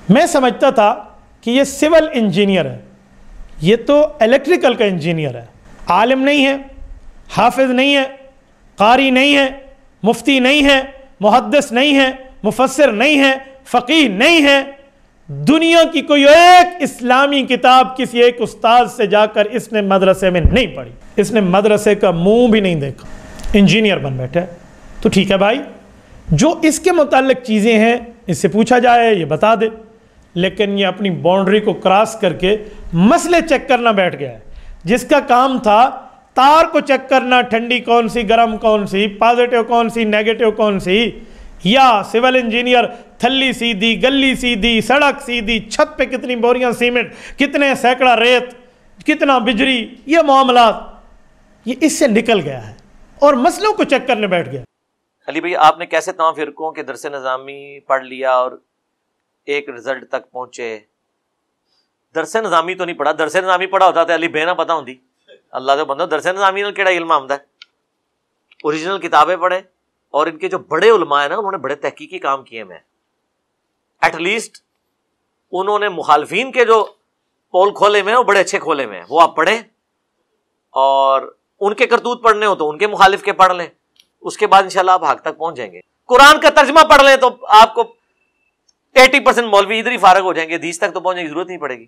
میں سمجھتا تھا کہ یہ سول انجینئر ہے، یہ تو الیکٹریکل کا انجینئر ہے، عالم نہیں ہے، حافظ نہیں ہے، قاری نہیں ہے، مفتی نہیں ہے، محدث نہیں ہے، مفسر نہیں ہے، فقیہ نہیں ہے، دنیا کی کوئی ایک اسلامی کتاب کسی ایک استاد سے جا کر اس نے مدرسے میں نہیں پڑھی، اس نے مدرسے کا منہ بھی نہیں دیکھا، انجینئر بن بیٹھا ہے۔ تو ٹھیک ہے بھائی، جو اس کے متعلق چیزیں ہیں اس سے پوچھا جائے یہ بتا دے، لیکن یہ اپنی باؤنڈری کو کراس کر کے مسئلے چیک کرنا بیٹھ گیا ہے، جس کا کام تھا تار کو چیک کرنا، ٹھنڈی کون سی، گرم کون سی، پازیٹیو کون سی، نیگیٹو کون سی، یا سول انجینئر تھلی سیدھی، گلی سیدھی، سڑک سیدھی، چھت پہ کتنی بوریاں سیمنٹ، کتنے سینکڑا ریت، کتنا بجری، یہ معاملات یہ اس سے نکل گیا ہے اور مسئلوں کو چیک کرنے بیٹھ گیا۔ علی بھائی، آپ نے کیسے تمام فرقوں کے درس نظامی پڑھ لیا اور ایک رزلٹ تک پہنچے؟ درس نظامی تو نہیں پڑھا، درس نظامی پڑھا ہوتا تو علی بے نہ پتا ہوندی، اللہ دے بندو درس نظامی نال کیڑا علم آمدا ہے؟ اوریجنل کتابیں پڑھیں، اور ان کے جو بڑے علماء ہیں نا انہوں نے بڑے تحقیقی کام کیے ہیں، ایٹ لیسٹ انہوں نے مخالفین کے جو پول کھولے ہوئے ہیں وہ بڑے اچھے کھولے ہوئے ہیں، وہ آپ پڑھیں، اور ان کے کرتوت پڑھنے ہو تو ان کے مخالف کے پڑھ لیں، اس کے بعد انشاءاللہ آپ حق تک پہنچ جائیں گے۔ قرآن کا ترجمہ پڑھ لیں تو آپ کو 80% مولوی ادھر ہی فارغ ہو جائیں گے، حدیث تک تو پہنچنے کی ضرورت نہیں پڑے گی۔